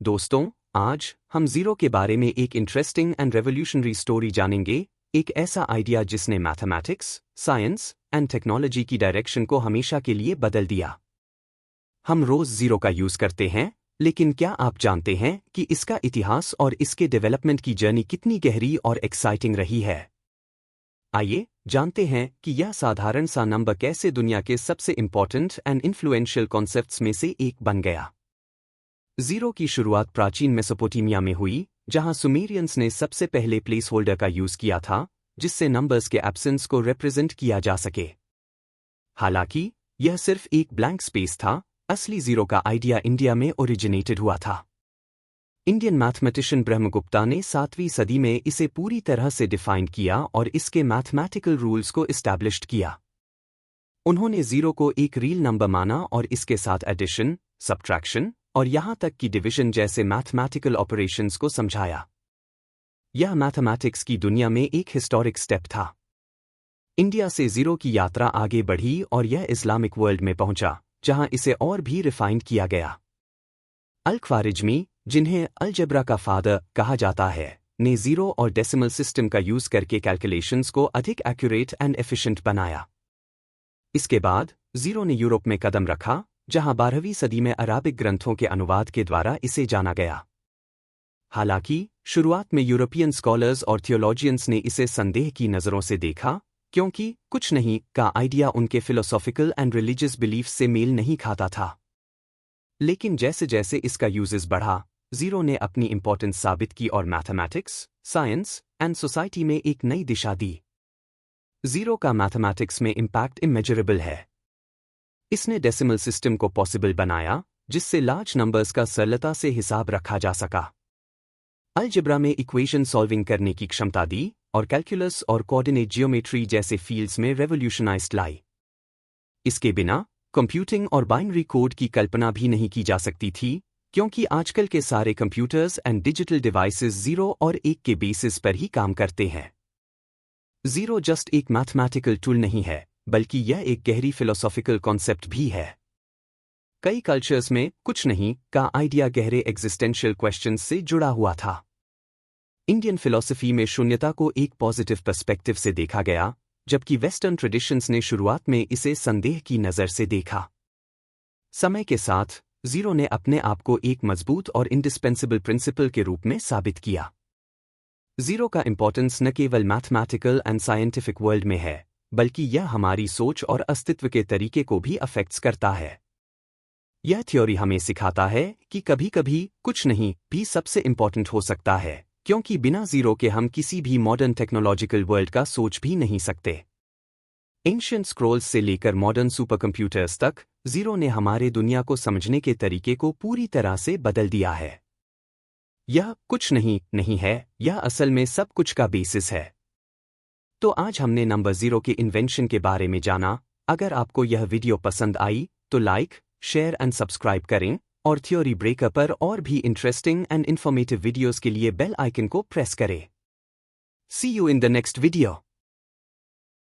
दोस्तों, आज हम जीरो के बारे में एक इंटरेस्टिंग एंड रेवोल्यूशनरी स्टोरी जानेंगे, एक ऐसा आइडिया जिसने मैथमेटिक्स, साइंस एंड टेक्नोलॉजी की डायरेक्शन को हमेशा के लिए बदल दिया। हम रोज जीरो का यूज करते हैं, लेकिन क्या आप जानते हैं कि इसका इतिहास और इसके डेवलपमेंट की जर्नी कितनी गहरी और एक्साइटिंग रही है? आइए जानते हैं कि यह साधारण सा नंबर कैसे दुनिया के सबसे इंपॉर्टेंट एंड इन्फ्लुएंशियल कॉन्सेप्ट्स में से एक बन गया। जीरो की शुरुआत प्राचीन मेसोपोटामिया में हुई, जहां सुमेरियंस ने सबसे पहले प्लेस होल्डर का यूज किया था, जिससे नंबर्स के एब्सेंस को रिप्रेजेंट किया जा सके। हालांकि यह सिर्फ एक ब्लैंक स्पेस था, असली जीरो का आइडिया इंडिया में ओरिजिनेटेड हुआ था। इंडियन मैथमेटिशियन ब्रह्मगुप्ता ने 7वीं सदी में इसे पूरी तरह से डिफाइन किया और इसके मैथमेटिकल रूल्स को एस्टैब्लिश्ड किया। उन्होंने जीरो को एक रियल नंबर माना और इसके साथ एडिशन, सब्ट्रैक्शन और यहां तक कि डिवीजन जैसे मैथमेटिकल ऑपरेशंस को समझाया। यह मैथमेटिक्स की दुनिया में एक हिस्टोरिक स्टेप था। इंडिया से जीरो की यात्रा आगे बढ़ी और यह इस्लामिक वर्ल्ड में पहुंचा, जहां इसे और भी रिफाइंड किया गया। अल-ख्वारिज्मी, जिन्हें अलजेब्रा का फादर कहा जाता है, ने जीरो और डेसिमल सिस्टम का यूज करके कैलकुलेशंस को अधिक एक्यूरेट एंड एफिशिएंट बनाया। इसके बाद जीरो ने यूरोप में कदम रखा, जहां 12वीं सदी में अराबिक ग्रंथों के अनुवाद के द्वारा इसे जाना गया। हालांकि शुरुआत में यूरोपियन स्कॉलर्स और थियोलॉजियंस ने इसे संदेह की नज़रों से देखा, क्योंकि कुछ नहीं का आइडिया उनके फिलोसॉफिकल एंड रिलीजियस बिलीफ्स से मेल नहीं खाता था। लेकिन जैसे जैसे इसका यूजेस बढ़ा, जीरो ने अपनी इंपॉर्टेंस साबित की और मैथमेटिक्स, साइंस एंड सोसाइटी में एक नई दिशा दी। जीरो का मैथमेटिक्स में इम्पैक्ट इमेजरेबल है। इसने डेसिमल सिस्टम को पॉसिबल बनाया, जिससे लार्ज नंबर्स का सरलता से हिसाब रखा जा सका। अलजेब्रा में इक्वेशन सॉल्विंग करने की क्षमता दी और कैलकुलस और कोऑर्डिनेट जियोमेट्री जैसे फील्ड्स में रेवोल्यूशनाइज्ड लाई। इसके बिना कंप्यूटिंग और बाइनरी कोड की कल्पना भी नहीं की जा सकती थी, क्योंकि आजकल के सारे computers and digital devices zero और एक के बेसिस पर ही काम करते हैं। जीरो जस्ट एक मैथमेटिकल टूल नहीं है, बल्कि यह एक गहरी फिलोसॉफिकल कॉन्सेप्ट भी है। कई कल्चर्स में कुछ नहीं का आइडिया गहरे एग्जिस्टेंशियल क्वेश्चंस से जुड़ा हुआ था। इंडियन फिलॉसफी में शून्यता को एक पॉजिटिव पर्सपेक्टिव से देखा गया, जबकि वेस्टर्न ट्रेडिशंस ने शुरुआत में इसे संदेह की नज़र से देखा। समय के साथ जीरो ने अपने आप को एक मजबूत और इंडिस्पेंसिबल प्रिंसिपल के रूप में साबित किया। जीरो का इंपॉर्टेंस न केवल मैथमेटिकल एंड साइंटिफिक वर्ल्ड में है, बल्कि यह हमारी सोच और अस्तित्व के तरीके को भी अफेक्ट्स करता है। यह थ्योरी हमें सिखाता है कि कभी कभी कुछ नहीं भी सबसे इंपॉर्टेंट हो सकता है, क्योंकि बिना जीरो के हम किसी भी मॉडर्न टेक्नोलॉजिकल वर्ल्ड का सोच भी नहीं सकते। एंशिएंट स्क्रॉल्स से लेकर मॉडर्न सुपरकंप्यूटर्स तक, जीरो ने हमारे दुनिया को समझने के तरीके को पूरी तरह से बदल दिया है। यह कुछ नहीं है, यह असल में सब कुछ का बेसिस है। तो आज हमने नंबर जीरो के इन्वेंशन के बारे में जाना। अगर आपको यह वीडियो पसंद आई तो लाइक, शेयर एंड सब्सक्राइब करें और थ्योरी ब्रेकर पर और भी इंटरेस्टिंग एंड इन्फॉर्मेटिव वीडियोस के लिए बेल आइकन को प्रेस करें। See you in the next video.